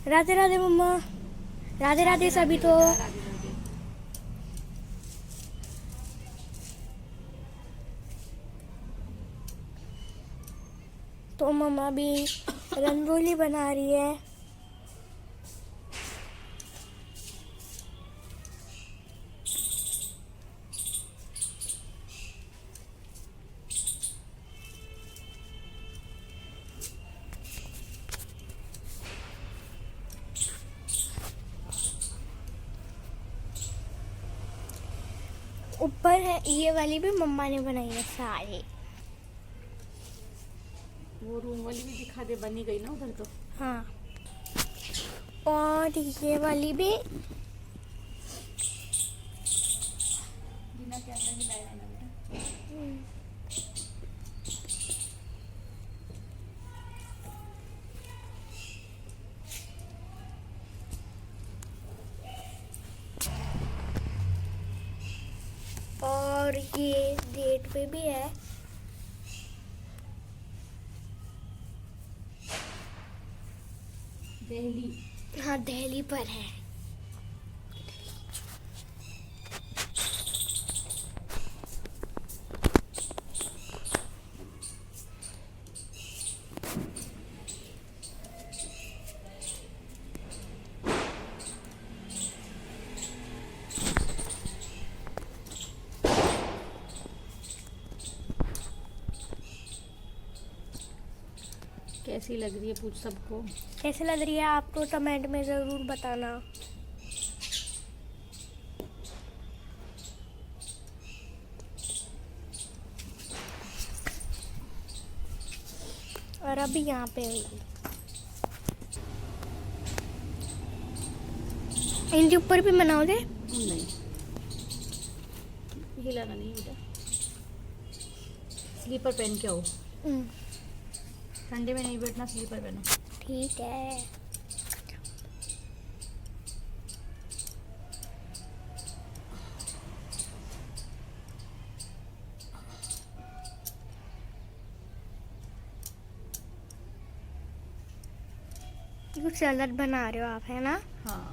राधे राधे मम्मा। राधे राधे सभी। तो राधे राधे। मम्मा भी रंगोली बना रही है। ऊपर है ये वाली भी मम्मा ने बनाई है सारे। वो रूम वाली भी दिखा दे, बनी गई ना उधर तो। हाँ, और ये वाली भी। बिना कैमरा हिलाए रहना बेटा। और ये गेट पे भी है। दिल्ली। हाँ, दिल्ली पर है। कैसी लग रही है पूछ सबको। कैसे लग रही है आपको कमेंट में ज़रूर बताना। और अभी यहाँ पे होगी। इनके ऊपर भी बनाओगे? नहीं, हिलाना नहीं बेटा। स्लीपर पहन के आओ, ठंडे में नहीं बैठना, स्लीपर पहनो। ठीक है। कुछ सलाद बना रहे हो आप, है ना? हाँ।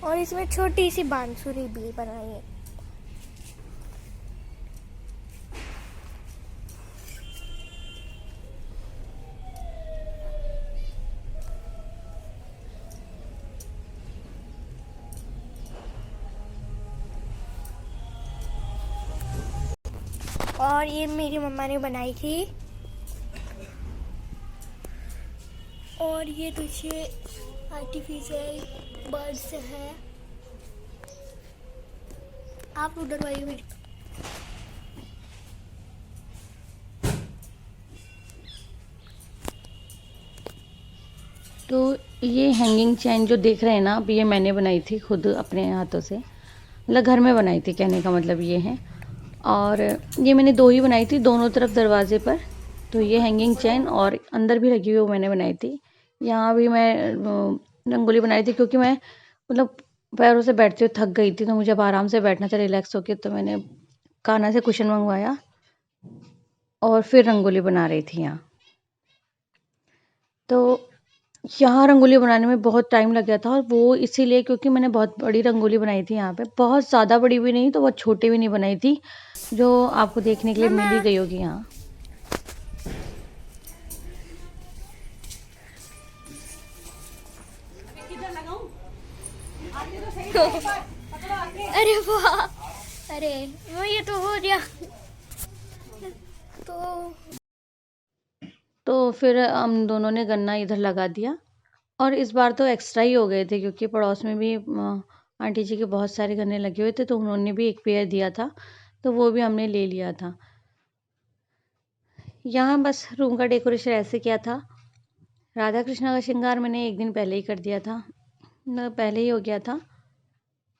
और इसमें छोटी सी बांसुरी भी बनाई है। और ये मेरी मम्मा ने बनाई थी। और ये पीछे आर्टिफिशियल बर्ड्स है। आप उधर वाली भी। तो ये हैंगिंग चैन जो देख रहे हैं ना, अब ये मैंने बनाई थी खुद अपने हाथों से, मतलब घर में बनाई थी, कहने का मतलब ये है। और ये मैंने दो ही बनाई थी, दोनों तरफ दरवाजे पर। तो ये हैंगिंग चैन और अंदर भी लगी हुई वो मैंने बनाई थी। यहाँ भी मैं रंगोली बनाई थी, क्योंकि मैं मतलब पैरों से बैठते हुए थक गई थी, तो मुझे अब आराम से बैठना था रिलैक्स होके। तो मैंने कान्हा से कुशन मंगवाया और फिर रंगोली बना रही थी यहाँ। तो यहाँ रंगोली बनाने में बहुत टाइम लग गया था, और वो इसीलिए क्योंकि मैंने बहुत बड़ी रंगोली बनाई थी यहाँ पे। बहुत ज़्यादा बड़ी भी नहीं, तो बहुत छोटी भी नहीं बनाई थी, जो आपको देखने के लिए मिल ही गई होगी यहाँ। अरे वाह, अरे वो ये तो हो गया। तो फिर हम दोनों ने गन्ना इधर लगा दिया। और इस बार तो एक्स्ट्रा ही हो गए थे, क्योंकि पड़ोस में भी आंटी जी के बहुत सारे गन्ने लगे हुए थे, तो उन्होंने भी एक पेड़ दिया था, तो वो भी हमने ले लिया था। यहाँ बस रूम का डेकोरेशन ऐसे किया था। राधा कृष्णा का श्रृंगार मैंने एक दिन पहले ही कर दिया था, मतलब पहले ही हो गया था।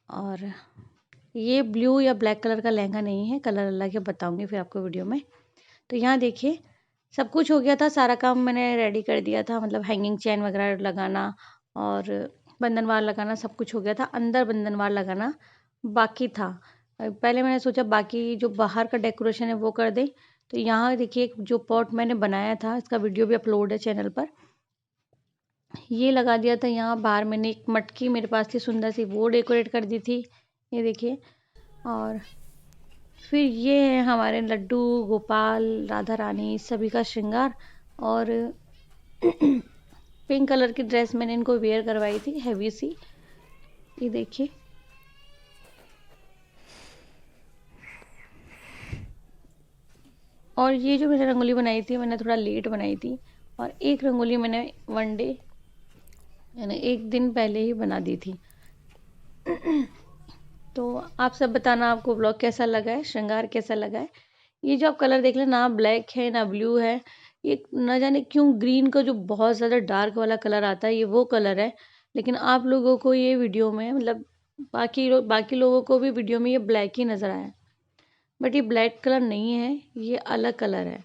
और ये ब्लू या ब्लैक कलर का लहंगा नहीं है, कलर अलग है, बताऊंगी फिर आपको वीडियो में। तो यहाँ देखिए, सब कुछ हो गया था, सारा काम मैंने रेडी कर दिया था, मतलब हैंगिंग चेन वगैरह लगाना और बंधनवार लगाना सब कुछ हो गया था। अंदर बंधनवार लगाना बाकी था। पहले मैंने सोचा बाकी जो बाहर का डेकोरेशन है वो कर दें। तो यहाँ देखिए जो पॉट मैंने बनाया था, इसका वीडियो भी अपलोड है चैनल पर। ये लगा दिया था यहाँ बाहर। मैंने एक मटकी मेरे पास थी सुंदर सी, वो डेकोरेट कर दी थी, ये देखिए। और फिर ये है हमारे लड्डू गोपाल, राधा रानी सभी का श्रृंगार। और पिंक कलर की ड्रेस मैंने इनको वेयर करवाई थी, हैवी सी, ये देखिए। और ये जो मैंने रंगोली बनाई थी, मैंने थोड़ा लेट बनाई थी, और एक रंगोली मैंने वन डे यानी एक दिन पहले ही बना दी थी। तो आप सब बताना आपको ब्लॉग कैसा लगा है, श्रृंगार कैसा लगा है। ये जो आप कलर देख लें ना, ब्लैक है ना ब्लू है, ये ना जाने क्यों ग्रीन का जो बहुत ज़्यादा डार्क वाला कलर आता है, ये वो कलर है। लेकिन आप लोगों को ये वीडियो में, मतलब बाकी लोगों को भी वीडियो में ये ब्लैक ही नज़र आया, बट ये ब्लैक कलर नहीं है, ये अलग कलर है।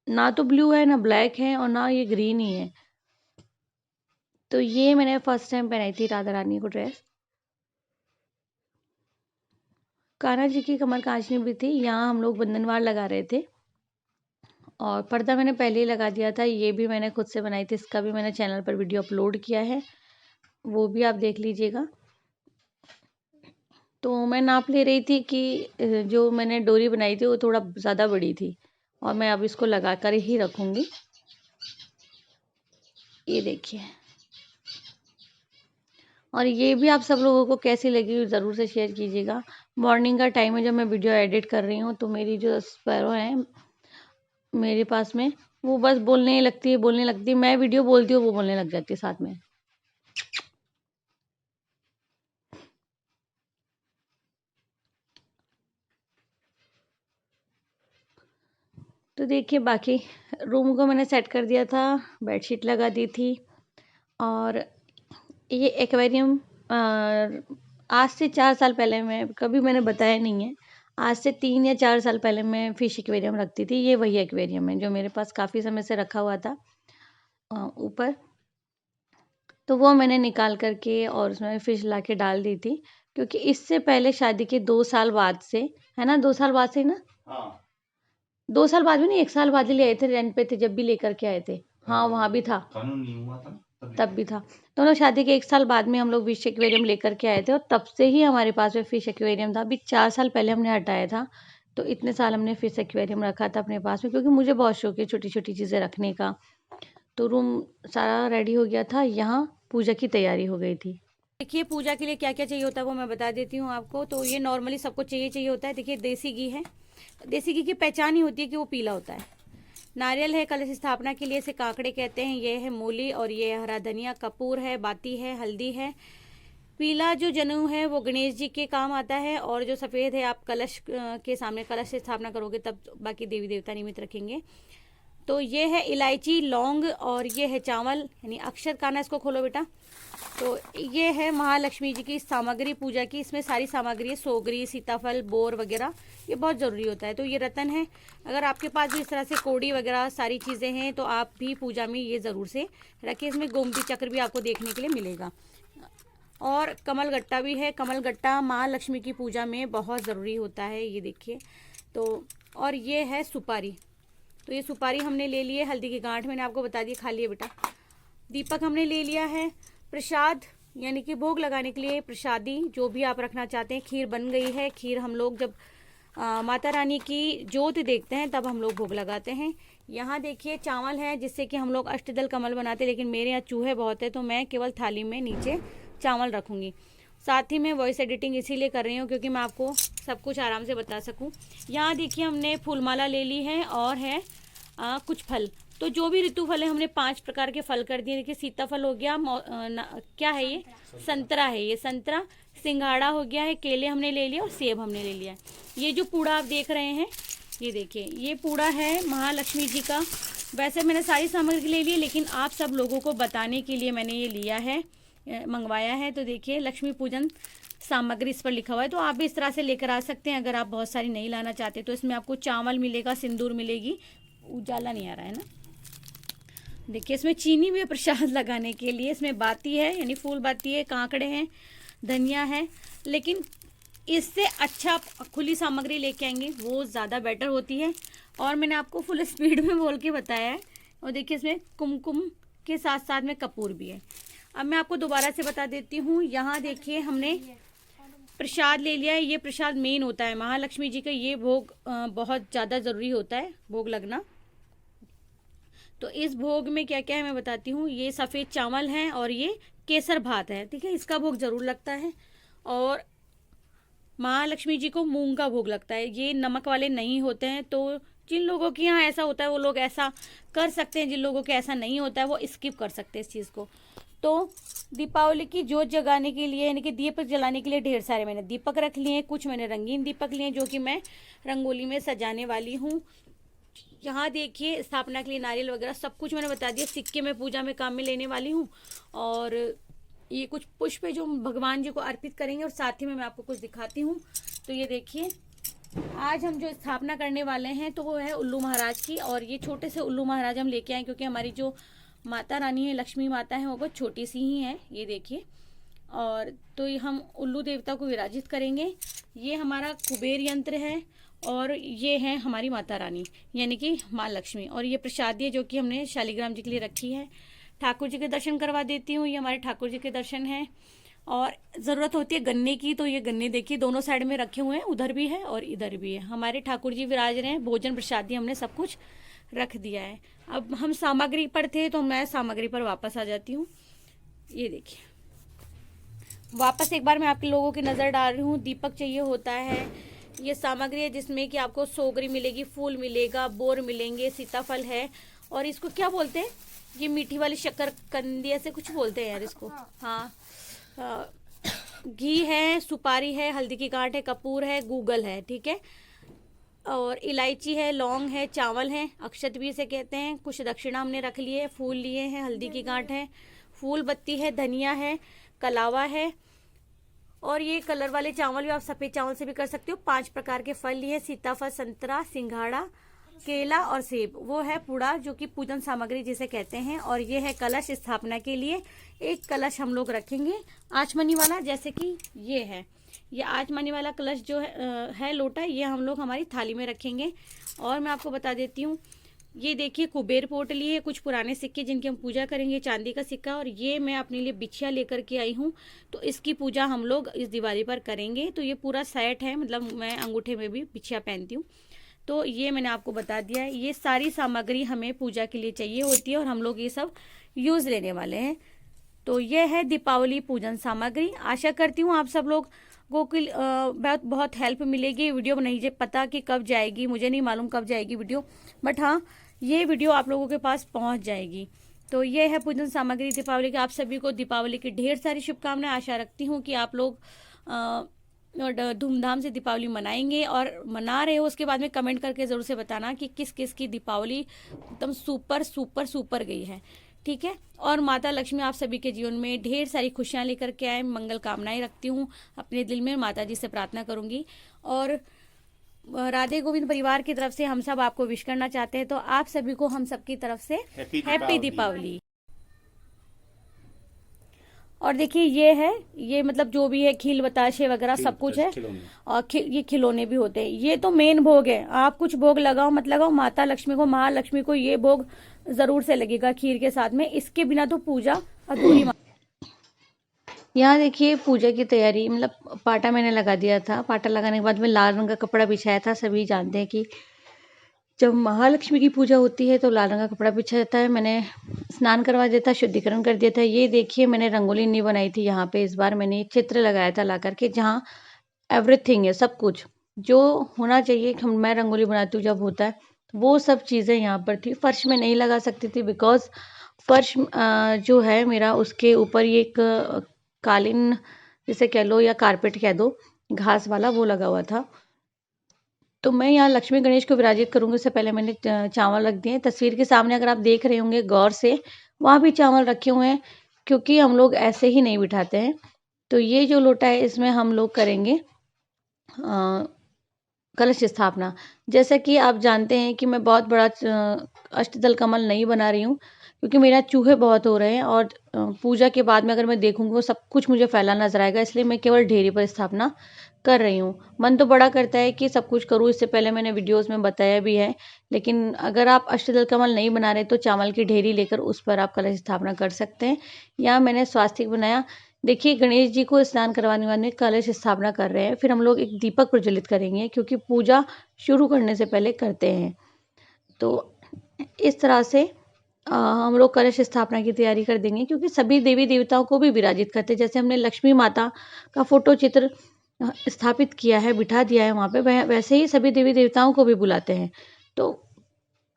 ना तो ब्लू है ना ब्लैक है और ना ये ग्रीन ही है। तो ये मैंने फर्स्ट टाइम पहनाई थी राधा रानी को ड्रेस। कान्हा जी की कमर कांचनी भी थी, यहाँ हम लोग बंधनवार लगा रहे थे। और पर्दा मैंने पहले ही लगा दिया था, ये भी मैंने खुद से बनाई थी, इसका भी मैंने चैनल पर वीडियो अपलोड किया है, वो भी आप देख लीजिएगा। तो मैं नाप ले रही थी कि जो मैंने डोरी बनाई थी वो थोड़ा ज़्यादा बड़ी थी, और मैं अब इसको लगा कर ही रखूँगी। ये देखिए। और ये भी आप सब लोगों को कैसी लगी ज़रूर से शेयर कीजिएगा। मॉर्निंग का टाइम है जब मैं वीडियो एडिट कर रही हूँ, तो मेरी जो स्पैरो हैं मेरे पास में, वो बस बोलने लगती है, मैं वीडियो बोलती हूँ वो बोलने लग जाती है साथ में। तो देखिए बाकी रूम को मैंने सेट कर दिया था, बेडशीट लगा दी थी। और ये एक्वेरियम आज से 4 साल पहले, मैं कभी मैंने बताया नहीं है, आज से 3 या 4 साल पहले मैं फ़िश एक्वेरियम रखती थी। ये वही एक्वेरियम है जो मेरे पास काफ़ी समय से रखा हुआ था ऊपर। तो वो मैंने निकाल करके और उसमें फ़िश ला के डाल दी थी, क्योंकि इससे पहले शादी के 2 साल बाद से, है ना, 2 साल बाद से ही ना, हाँ 2 साल बाद भी नहीं, 1 साल बाद ही ले आए थे, रेंट पे थे जब भी लेकर के आए थे। हाँ वहाँ भी था, कानून नहीं हुआ था तब भी था। तो हम लोग शादी के 1 साल बाद में हम लोग फिश एक्वेरियम लेकर के आए थे, और तब से ही हमारे पास में फिश एक्वेरियम था। अभी 4 साल पहले हमने हटाया था, तो इतने साल हमने फिश एक्वेरियम रखा था अपने पास में, क्योंकि मुझे बहुत शौक है छोटी छोटी चीज़ें रखने का। तो रूम सारा रेडी हो गया था, यहाँ पूजा की तैयारी हो गई थी। देखिए पूजा के लिए क्या क्या चाहिए होता है वो मैं बता देती हूँ आपको। तो ये नॉर्मली सबको चाहिए होता है। देखिए देसी घी है, देसी घी की पहचान ही होती है कि वो पीला होता है। नारियल है कलश स्थापना के लिए, इसे काकड़े कहते हैं। ये है मूली, और ये है हरा धनिया, कपूर है, बाती है, हल्दी है। पीला जो जनेऊ है वो गणेश जी के काम आता है, और जो सफ़ेद है आप कलश के सामने कलश से स्थापना करोगे तब बाकी देवी देवता निमित्त रखेंगे। तो ये है इलायची, लौंग, और ये है चावल यानी अक्षत काना। इसको खोलो बेटा। तो ये है महालक्ष्मी जी की सामग्री पूजा की, इसमें सारी सामग्री है, सोगरी, सीताफल, बोर वगैरह, ये बहुत ज़रूरी होता है। तो ये रतन है, अगर आपके पास भी इस तरह से कोड़ी वगैरह सारी चीज़ें हैं तो आप भी पूजा में ये ज़रूर से रखिए। इसमें गोमती चक्र भी आपको देखने के लिए मिलेगा, और कमल गट्टा भी है। कमल गट्टा महालक्ष्मी की पूजा में बहुत ज़रूरी होता है, ये देखिए। तो और ये है सुपारी, तो ये सुपारी हमने ले लिए। हल्दी की गांठ मैंने आपको बता दी, खा लिए बेटा। दीपक हमने ले लिया है। प्रसाद यानी कि भोग लगाने के लिए प्रसादी जो भी आप रखना चाहते हैं। खीर बन गई है। खीर हम लोग जब माता रानी की जोत देखते हैं तब हम लोग भोग लगाते हैं। यहाँ देखिए चावल है जिससे कि हम लोग अष्टदल कमल बनाते हैं, लेकिन मेरे यहाँ चूहे बहुत है तो मैं केवल थाली में नीचे चावल रखूँगी। साथ ही मैं वॉइस एडिटिंग इसीलिए कर रही हूँ क्योंकि मैं आपको सब कुछ आराम से बता सकूँ। यहाँ देखिए हमने फूलमाला ले ली है, और है कुछ फल। तो जो भी ऋतु फल है हमने 5 प्रकार के फल कर दिए। देखिए सीताफल हो गया, क्या है ये, संतरा है, ये संतरा। सिंघाड़ा हो गया है, केले हमने ले लिया, और सेब हमने ले लिया। ये जो पूड़ा आप देख रहे हैं, ये देखिए ये पूड़ा है महालक्ष्मी जी का। वैसे मैंने सारी सामग्री ले ली, लेकिन आप सब लोगों को बताने के लिए मैंने ये लिया है, मंगवाया है। तो देखिए लक्ष्मी पूजन सामग्री इस पर लिखा हुआ है, तो आप भी इस तरह से लेकर आ सकते हैं। अगर आप बहुत सारी नहीं लाना चाहते तो इसमें आपको चावल मिलेगा, सिंदूर मिलेगी, उजाला नहीं आ रहा है ना। देखिए इसमें चीनी भी है प्रसाद लगाने के लिए, इसमें बाती है यानी फूल बाती है, कांकड़े हैं, धनिया है। लेकिन इससे अच्छा खुली सामग्री लेके आएंगे वो ज़्यादा बेटर होती है। और मैंने आपको फुल स्पीड में बोल के बताया है। और देखिए इसमें कुमकुम के साथ साथ में कपूर भी है। अब मैं आपको दोबारा से बता देती हूँ। यहाँ देखिए हमने प्रसाद ले लिया है। ये प्रसाद मेन होता है महालक्ष्मी जी का, ये भोग बहुत ज़्यादा ज़रूरी होता है भोग लगना। तो इस भोग में क्या क्या है मैं बताती हूँ। ये सफ़ेद चावल है और ये केसर भात है, ठीक है, इसका भोग ज़रूर लगता है। और महालक्ष्मी जी को मूंग का भोग लगता है, ये नमक वाले नहीं होते हैं। तो जिन लोगों के यहाँ ऐसा होता है वो लोग ऐसा कर सकते हैं, जिन लोगों के ऐसा नहीं होता है वो स्किप कर सकते हैं इस चीज़ को। तो दीपावली की जोत जगाने के लिए यानी कि दीपक जलाने के लिए ढेर सारे मैंने दीपक रख लिए हैं। कुछ मैंने रंगीन दीपक लिए जो कि मैं रंगोली में सजाने वाली हूँ। यहाँ देखिए स्थापना के लिए नारियल वगैरह सब कुछ मैंने बता दिया। सिक्के में पूजा में काम में लेने वाली हूँ। और ये कुछ पुष्प है जो भगवान जी को अर्पित करेंगे। और साथ ही में मैं आपको कुछ दिखाती हूँ। तो ये देखिए आज हम जो स्थापना करने वाले हैं तो वो है उल्लू महाराज की। और ये छोटे से उल्लू महाराज हम लेके आए क्योंकि हमारी जो माता रानी है, लक्ष्मी माता है, वो बहुत छोटी सी ही है, ये देखिए। और तो ये हम उल्लू देवता को विराजित करेंगे। ये हमारा कुबेर यंत्र है और ये है हमारी माता रानी यानी कि माँ लक्ष्मी। और ये प्रसादी है जो कि हमने शालिग्राम जी के लिए रखी है। ठाकुर जी के दर्शन करवा देती हूँ। ये हमारे ठाकुर जी के दर्शन हैं। और ज़रूरत होती है गन्ने की, तो ये गन्ने देखिए दोनों साइड में रखे हुए हैं, उधर भी है और इधर भी है। हमारे ठाकुर जी विराज रहे हैं। भोजन प्रसादी हमने सब कुछ रख दिया है। अब हम सामग्री पर थे तो मैं सामग्री पर वापस आ जाती हूँ। ये देखिए वापस एक बार मैं आपके लोगों की नज़र डाल रही हूँ। दीपक चाहिए होता है। ये सामग्री है जिसमें कि आपको सोगरी मिलेगी, फूल मिलेगा, बोर मिलेंगे, सीताफल है और इसको क्या बोलते हैं, ये मीठी वाली शक्कर कंदी ऐसे कुछ बोलते हैं यार इसको। हाँ, घी है, सुपारी है, हल्दी की गांठ है, कपूर है, गूगल है, ठीक है, और इलायची है, लौंग है, चावल है, अक्षत भी इसे कहते हैं। कुछ दक्षिणा हमने रख लिए है, फूल लिए हैं, हल्दी की गांठ है, फूल बत्ती है, धनिया है, कलावा है। और ये कलर वाले चावल भी आप सफ़ेद चावल से भी कर सकते हो। 5 प्रकार के फल लिए, सीताफल, संतरा, सिंघाड़ा, केला और सेब। वो है पूड़ा जो कि पूजन सामग्री जिसे कहते हैं। और ये है कलश स्थापना के लिए। एक कलश हम लोग रखेंगे आचमनी वाला, जैसे कि ये है, ये आचमनी वाला कलश जो है लोटा, ये हम लोग हमारी थाली में रखेंगे। और मैं आपको बता देती हूँ, ये देखिए कुबेर पोट लिए, कुछ पुराने सिक्के जिनकी हम पूजा करेंगे, चांदी का सिक्का। और ये मैं अपने लिए बिछिया लेकर के आई हूँ, तो इसकी पूजा हम लोग इस दिवाली पर करेंगे। तो ये पूरा सेट है, मतलब मैं अंगूठे में भी बिछिया पहनती हूँ। तो ये मैंने आपको बता दिया है। ये सारी सामग्री हमें पूजा के लिए चाहिए होती है और हम लोग ये सब यूज़ लेने वाले हैं। तो ये है दीपावली पूजन सामग्री। आशा करती हूँ आप सब लोग को बहुत हेल्प मिलेगी। वीडियो नहीं पता कि कब जाएगी, मुझे नहीं मालूम कब जाएगी वीडियो, बट हाँ ये वीडियो आप लोगों के पास पहुंच जाएगी। तो ये है पूजन सामग्री दीपावली की। आप सभी को दीपावली की ढेर सारी शुभकामनाएं। आशा रखती हूँ कि आप लोग धूमधाम से दीपावली मनाएंगे। और मना रहे हो उसके बाद में कमेंट करके ज़रूर से बताना कि किस किस की दीपावली एकदम सुपर सुपर सुपर गई है, ठीक है। और माता लक्ष्मी आप सभी के जीवन में ढेर सारी खुशियाँ लेकर के आए, मंगल कामनाएं रखती हूँ अपने दिल में। माता जी से प्रार्थना करूँगी। और राधे गोविंद परिवार की तरफ से हम सब आपको विश करना चाहते हैं। तो आप सभी को हम सबकी तरफ से हैप्पी दीपावली। और देखिए ये है, ये मतलब जो भी है खील बताशे वगैरह सब कुछ है। और ये खिलौने भी होते हैं। ये तो मेन भोग है। आप कुछ भोग लगाओ मत लगाओ, माता लक्ष्मी को, महालक्ष्मी को ये भोग जरूर से लगेगा खीर के साथ में। इसके बिना तो पूजा अधूरी। यहाँ देखिए पूजा की तैयारी, मतलब पाटा मैंने लगा दिया था। पाटा लगाने के बाद में लाल रंग का कपड़ा बिछाया था। सभी जानते हैं कि जब महालक्ष्मी की पूजा होती है तो लाल रंग का कपड़ा बिछा जाता है। मैंने स्नान करवा दिया था, शुद्धिकरण कर दिया था। ये देखिए मैंने रंगोली नहीं बनाई थी यहाँ पे। इस बार मैंने चित्र लगाया था ला करके, जहाँ एवरीथिंग है, सब कुछ जो होना चाहिए कि मैं रंगोली बनाती हूँ जब होता है, वो सब चीज़ें यहाँ पर थी। फर्श में नहीं लगा सकती थी बिकॉज फर्श जो है मेरा, उसके ऊपर ये एक कालीन जिसे कह लो या कारपेट कह दो, घास वाला, वो लगा हुआ था। तो मैं यहाँ लक्ष्मी गणेश को विराजित करूँगी। उससे पहले मैंने चावल रख दिए तस्वीर के सामने। अगर आप देख रहे होंगे गौर से, वहाँ भी चावल रखे हुए हैं क्योंकि हम लोग ऐसे ही नहीं बिठाते हैं। तो ये जो लोटा है इसमें हम लोग करेंगे कलश स्थापना। जैसा कि आप जानते हैं कि मैं बहुत बड़ा अष्टदल कमल नहीं बना रही हूँ, क्योंकि मेरा चूहे बहुत हो रहे हैं और पूजा के बाद में अगर मैं देखूंगी वो सब कुछ मुझे फैला नजर आएगा, इसलिए मैं केवल ढेरी पर स्थापना कर रही हूँ। मन तो बड़ा करता है कि सब कुछ करूँ, इससे पहले मैंने वीडियोस में बताया भी है, लेकिन अगर आप अष्टदल कमल नहीं बना रहे तो चावल की ढेरी लेकर उस पर आप कलश स्थापना कर सकते हैं। यहाँ मैंने स्वास्तिक बनाया। देखिए, गणेश जी को स्नान करवाने वाले कलश स्थापना कर रहे हैं, फिर हम लोग एक दीपक प्रज्वलित करेंगे क्योंकि पूजा शुरू करने से पहले करते हैं। तो इस तरह से हम लोग कलश स्थापना की तैयारी कर देंगे, क्योंकि सभी देवी देवताओं को भी विराजित करते हैं। जैसे हमने लक्ष्मी माता का फोटो चित्र स्थापित किया है, बिठा दिया है वहाँ पे, वैसे ही सभी देवी देवताओं को भी बुलाते हैं। तो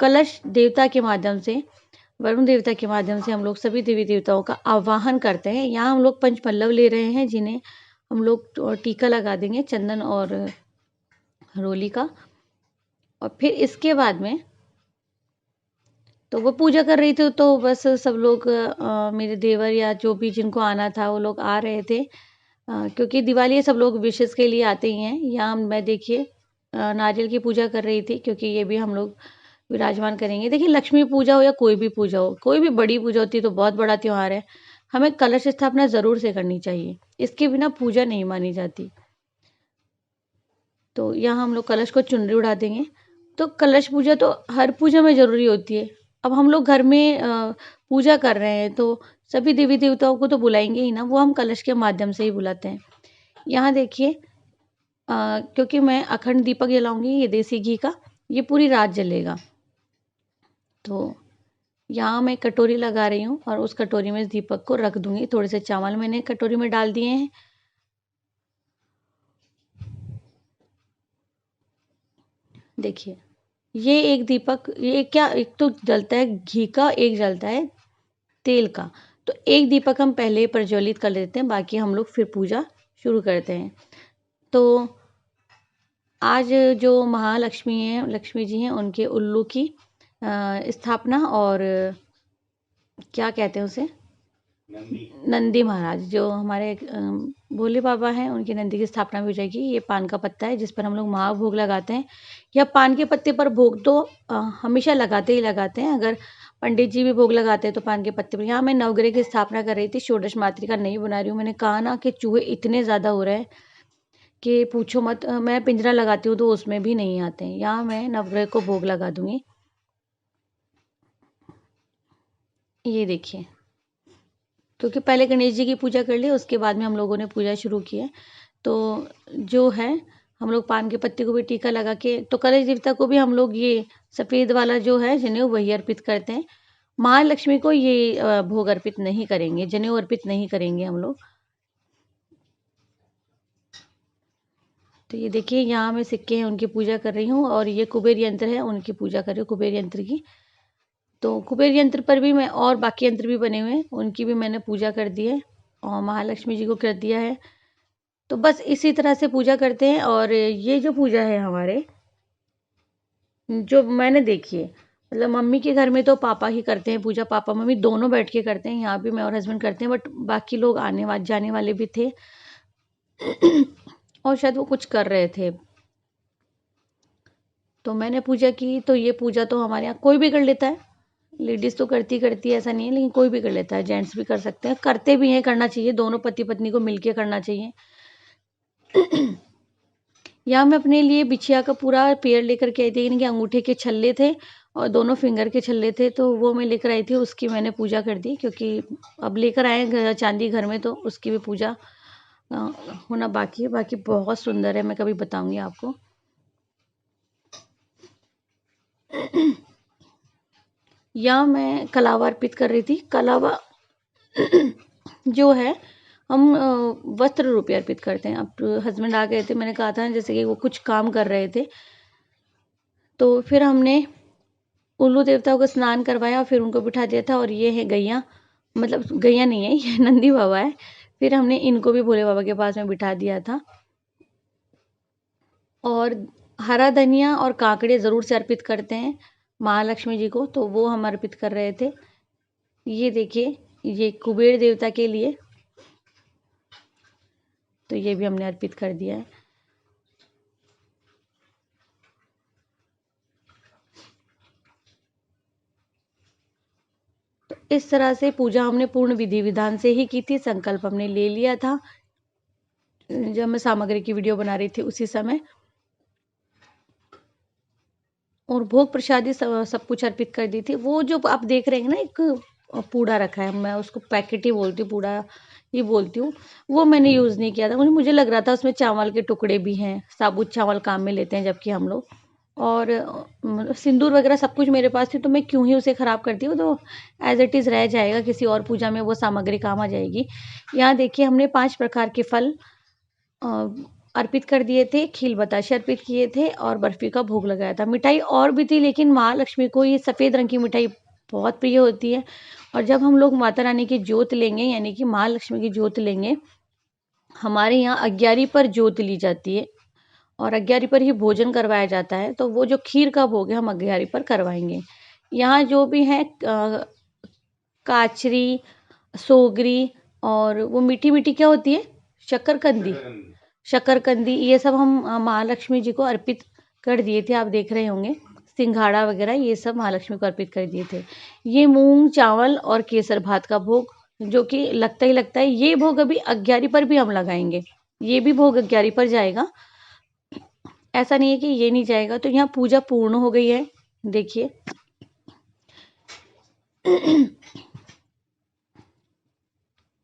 कलश देवता के माध्यम से, वरुण देवता के माध्यम से हम लोग सभी देवी देवताओं का आवाहन करते हैं। यहाँ हम लोग पंच पल्लव ले रहे हैं, जिन्हें हम लोग टीका लगा देंगे चंदन और रोली का। और फिर इसके बाद में तो वो पूजा कर रही थी, तो बस सब लोग मेरे देवर या जो भी जिनको आना था वो लोग आ रहे थे, क्योंकि दिवाली है, सब लोग विशेष के लिए आते ही हैं। यहाँ मैं देखिए नारियल की पूजा कर रही थी, क्योंकि ये भी हम लोग विराजमान करेंगे। देखिए, लक्ष्मी पूजा हो या कोई भी पूजा हो, कोई भी बड़ी पूजा होती है तो बहुत बड़ा त्योहार है, हमें कलश स्थापना ज़रूर से करनी चाहिए, इसके बिना पूजा नहीं मानी जाती। तो यहाँ हम लोग कलश को चुनरी उड़ा देंगे। तो कलश पूजा तो हर पूजा में ज़रूरी होती है। अब हम लोग घर में पूजा कर रहे हैं तो सभी देवी देवताओं को तो बुलाएंगे ही ना, वो हम कलश के माध्यम से ही बुलाते हैं। यहाँ देखिए, क्योंकि मैं अखंड दीपक जलाऊंगी, ये देसी घी का, ये पूरी रात जलेगा। तो यहाँ मैं कटोरी लगा रही हूँ और उस कटोरी में इस दीपक को रख दूंगी। थोड़े से चावल मैंने कटोरी में डाल दिए हैं। देखिए, ये एक दीपक, ये क्या, एक तो जलता है घी का, एक जलता है तेल का। तो एक दीपक हम पहले प्रज्वलित कर लेते हैं, बाकी हम लोग फिर पूजा शुरू करते हैं। तो आज जो महालक्ष्मी हैं, लक्ष्मी जी हैं, उनके उल्लू की स्थापना और क्या कहते हैं उसे, नंदी महाराज, जो हमारे भोले बाबा हैं, उनकी नंदी की स्थापना भी हो जाएगी। ये पान का पत्ता है जिस पर हम लोग महाभोग लगाते हैं, या पान के पत्ते पर भोग तो हमेशा लगाते ही लगाते हैं। अगर पंडित जी भी भोग लगाते हैं तो पान के पत्ते पर। यहाँ मैं नवग्रह की स्थापना कर रही थी, षोडश मातृका नहीं बना रही हूँ। मैंने कहा ना कि चूहे इतने ज़्यादा हो रहे हैं कि पूछो मत। मैं पिंजरा लगाती हूँ तो उसमें भी नहीं आते हैं। यहाँ मैं नवग्रह को भोग लगा दूंगी। ये देखिए, क्योंकि पहले गणेश जी की पूजा कर ली, उसके बाद में हम लोगों ने पूजा शुरू की है। तो जो है, हम लोग पान के पत्ते को भी टीका लगा के, तो कलश देवता को भी हम लोग ये सफ़ेद वाला जो है जनेऊ वही अर्पित करते हैं। महालक्ष्मी को ये भोग अर्पित नहीं करेंगे, जनेऊ अर्पित नहीं करेंगे हम लोग। तो ये देखिए, यहाँ मैं सिक्के हैं उनकी पूजा कर रही हूँ, और ये कुबेर यंत्र है, उनकी पूजा कर रही हूँ कुबेर यंत्र की। तो कुबेर यंत्र पर भी मैं, और बाकी यंत्र भी बने हुए हैं, उनकी भी मैंने पूजा कर दी है और महालक्ष्मी जी को कर दिया है। तो बस इसी तरह से पूजा करते हैं। और ये जो पूजा है हमारे, जो मैंने देखी है, मतलब मम्मी के घर में तो पापा ही करते हैं पूजा, पापा मम्मी दोनों बैठ के करते हैं। यहाँ भी मैं और हस्बैंड करते हैं, बट बाकी लोग आने वाले जाने वाले भी थे और शायद वो कुछ कर रहे थे, तो मैंने पूजा की। तो ये पूजा तो हमारे यहाँ कोई भी कर लेता है, लेडीज़ तो करती करती है, ऐसा नहीं है, लेकिन कोई भी कर लेता है, जेंट्स भी कर सकते हैं, करते भी हैं, करना चाहिए, दोनों पति पत्नी को मिलके करना चाहिए। यहाँ मैं अपने लिए बिछिया का पूरा पेड़ लेकर के आई थी, यानी कि अंगूठे के छल्ले थे और दोनों फिंगर के छल्ले थे, तो वो मैं लेकर आई थी, उसकी मैंने पूजा कर दी। क्योंकि अब लेकर आए चांदी घर में, तो उसकी भी पूजा अ, होना बाकी है। बाकी बहुत सुंदर है, मैं कभी बताऊंगी आपको। यहाँ मैं कलावा अर्पित कर रही थी। कलावा जो है, हम वस्त्र रूपी अर्पित करते हैं। अब हस्बैंड आ गए थे, मैंने कहा था जैसे कि वो कुछ काम कर रहे थे, तो फिर हमने उल्लू देवता को स्नान करवाया और फिर उनको बिठा दिया था। और ये है गैया, मतलब गैया नहीं है, ये नंदी बाबा है। फिर हमने इनको भी भोले बाबा के पास में बिठा दिया था। और हरा धनिया और काकड़े ज़रूर से अर्पित करते हैं महालक्ष्मी जी को, तो वो हम अर्पित कर रहे थे। ये देखिए, ये कुबेर देवता के लिए, तो ये भी हमने अर्पित कर दिया है। इस तरह से पूजा हमने पूर्ण विधि विधान से ही की थी, संकल्प हमने ले लिया था जब मैं सामग्री की वीडियो बना रही थी उसी समय। और भोग प्रसादी सब कुछ अर्पित कर दी थी। वो जो आप देख रहे हैं ना, एक पूड़ा रखा है, मैं उसको पैकेट ही बोलती हूँ, पूड़ा ही बोलती हूँ, वो मैंने यूज़ नहीं किया था। मुझे लग रहा था उसमें चावल के टुकड़े भी हैं, साबुत चावल काम में लेते हैं जबकि हम लोग, और सिंदूर वगैरह सब कुछ मेरे पास थी, तो मैं क्यों ही उसे ख़राब करती हूँ, तो एज इट इज़ रह जाएगा, किसी और पूजा में वो सामग्री काम आ जाएगी। यहाँ देखिए हमने 5 प्रकार के फल अर्पित कर दिए थे, खील बताशे अर्पित किए थे और बर्फ़ी का भोग लगाया था। मिठाई और भी थी, लेकिन महालक्ष्मी को ये सफ़ेद रंग की मिठाई बहुत प्रिय होती है, और जब हम लोग माता रानी की जोत लेंगे, यानी कि महालक्ष्मी की जोत लेंगे, हमारे यहाँ अग्यारी पर जोत ली जाती है और अग्यारी पर ही भोजन करवाया जाता है, तो वो जो खीर का भोग है हम अग्यारी पर करवाएंगे। यहाँ जो भी है काचरी, सोगरी, और वो मीठी मीठी क्या होती है, शक्करकंदी, शक्करकंदी, ये सब हम महालक्ष्मी जी को अर्पित कर दिए थे। आप देख रहे होंगे सिंघाड़ा वगैरह, ये सब महालक्ष्मी को अर्पित कर दिए थे। ये मूंग चावल और केसर भात का भोग, जो कि लगता ही लगता है, ये भोग अभी अग्यारी पर भी हम लगाएंगे, ये भी भोग अग्यारी पर जाएगा, ऐसा नहीं है कि ये नहीं जाएगा। तो यहाँ पूजा पूर्ण हो गई है, देखिए।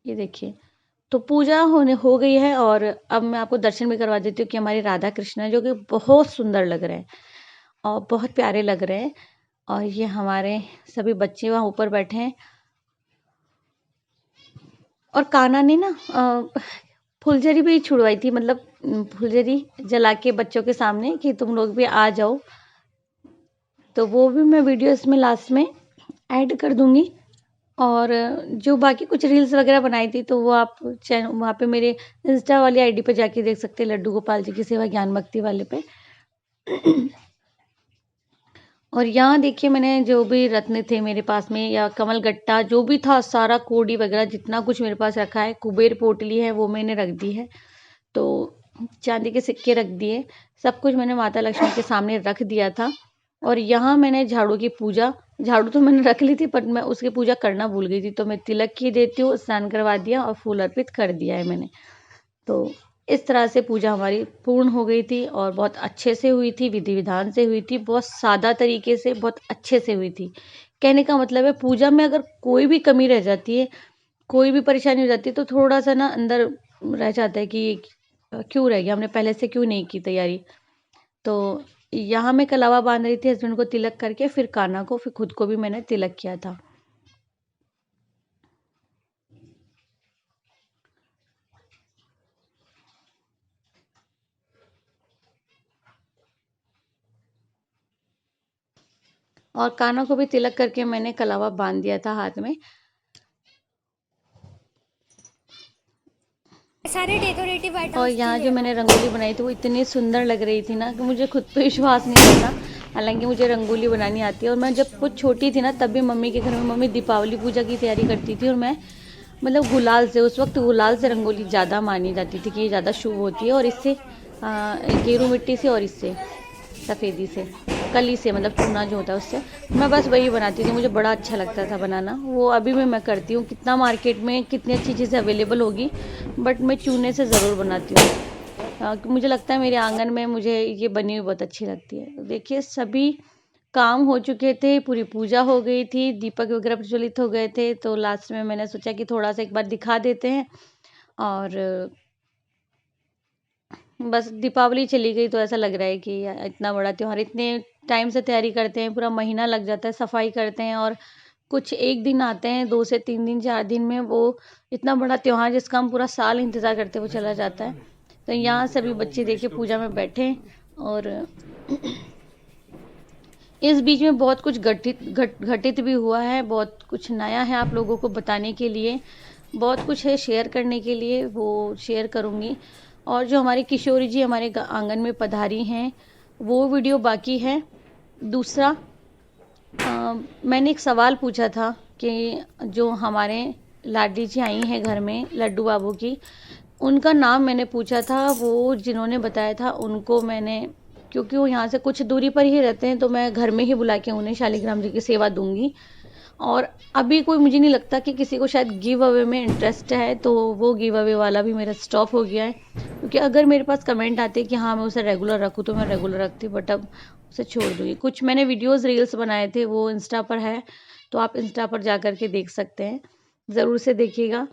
ये देखिए, तो पूजा हो गई है, और अब मैं आपको दर्शन भी करवा देती हूँ कि हमारे राधा कृष्ण जो कि बहुत सुंदर लग रहे हैं और बहुत प्यारे लग रहे हैं। और ये हमारे सभी बच्चे वहाँ ऊपर बैठे हैं, और कान्हा ने ना फुलझड़ी भी छुड़वाई थी, मतलब फुलझड़ी जला के बच्चों के सामने कि तुम लोग भी आ जाओ, तो वो भी मैं वीडियो इसमें लास्ट में ऐड कर दूंगी। और जो बाकी कुछ रील्स वगैरह बनाई थी, तो वो आप चैनल वहाँ पे मेरे इंस्टा वाली आईडी पे जाके देख सकते हैं, लड्डू गोपाल जी की सेवा ज्ञान भक्ति वाले पे। और यहाँ देखिए मैंने जो भी रत्न थे मेरे पास में, या कमल गट्टा जो भी था, सारा कोडी वगैरह जितना कुछ मेरे पास रखा है, कुबेर पोटली है वो मैंने रख दी है, तो चांदी के सिक्के रख दिए, सब कुछ मैंने माता लक्ष्मी के सामने रख दिया था। और यहाँ मैंने झाड़ू की पूजा, झाड़ू तो मैंने रख ली थी पर मैं उसकी पूजा करना भूल गई थी, तो मैं तिलक की देती हूँ, स्नान करवा दिया और फूल अर्पित कर दिया है मैंने। तो इस तरह से पूजा हमारी पूर्ण हो गई थी, और बहुत अच्छे से हुई थी, विधि विधान से हुई थी, बहुत सादा तरीके से, बहुत अच्छे से हुई थी। कहने का मतलब है, पूजा में अगर कोई भी कमी रह जाती है, कोई भी परेशानी हो जाती है, तो थोड़ा सा ना अंदर रह जाता है कि क्यों रह गया, हमने पहले से क्यों नहीं की तैयारी। तो यहाँ मैं कलावा बांध रही थी हस्बैंड को तिलक करके, फिर कान्हा को, फिर खुद को भी मैंने तिलक किया था। और कान्हा को भी तिलक करके मैंने कलावा बांध दिया था हाथ में। सारे डेकोरेटिव आइटम्स और यहाँ जो मैंने रंगोली बनाई थी वो इतनी सुंदर लग रही थी ना कि मुझे खुद पे विश्वास नहीं होता। हालांकि मुझे रंगोली बनानी आती है, और मैं जब कुछ छोटी थी ना तब भी मम्मी के घर में, मम्मी दीपावली पूजा की तैयारी करती थी, और मैं मतलब गुलाल से, उस वक्त गुलाल से रंगोली ज़्यादा मानी जाती थी कि ये ज़्यादा शुभ होती है, और इससे गेरू मिट्टी से और इससे सफ़ेदी से, कली से, मतलब चूना जो होता है उससे, मैं बस वही बनाती थी, मुझे बड़ा अच्छा लगता था बनाना। वो अभी भी मैं करती हूँ, कितना मार्केट में कितनी अच्छी चीज़ें अवेलेबल होगी, बट मैं चूने से ज़रूर बनाती हूँ। मुझे लगता है मेरे आंगन में मुझे ये बनी हुई बहुत अच्छी लगती है। देखिए सभी काम हो चुके थे, पूरी पूजा हो गई थी, दीपक वगैरह प्रज्वलित हो गए थे, तो लास्ट में मैंने सोचा कि थोड़ा सा एक बार दिखा देते हैं। और बस दीपावली चली गई, तो ऐसा लग रहा है कि इतना बड़ा त्यौहार, इतने टाइम से तैयारी करते हैं, पूरा महीना लग जाता है, सफाई करते हैं, और कुछ एक दिन आते हैं, 2 से 3 दिन 4 दिन में वो इतना बड़ा त्यौहार जिसका हम पूरा साल इंतज़ार करते हुए चला जाता है। तो यहाँ सभी बच्चे देखिए पूजा में बैठे, और इस बीच में बहुत कुछ घटित भी हुआ है, बहुत कुछ नया है आप लोगों को बताने के लिए, बहुत कुछ है शेयर करने के लिए, वो शेयर करूँगी। और जो हमारे किशोरी जी हमारे आंगन में पधारी हैं, वो वीडियो बाकी है। दूसरा मैंने एक सवाल पूछा था कि जो हमारे लाडली जी आई हैं घर में, लड्डू बाबू की, उनका नाम मैंने पूछा था, वो जिन्होंने बताया था उनको मैंने, क्योंकि वो यहाँ से कुछ दूरी पर ही रहते हैं, तो मैं घर में ही बुला के उन्हें शालिग्राम जी की सेवा दूंगी। और अभी कोई मुझे नहीं लगता कि किसी को शायद गिव अवे में इंटरेस्ट है, तो वो गिव अवे वाला भी मेरा स्टॉप हो गया है। क्योंकि अगर मेरे पास कमेंट आते कि हाँ मैं उसे रेगुलर रखूँ तो मैं रेगुलर रखती, बट अब उसे छोड़ दूँगी। कुछ मैंने वीडियोस रील्स बनाए थे, वो इंस्टा पर है, तो आप इंस्टा पर जा कर के देख सकते हैं, ज़रूर से देखिएगा।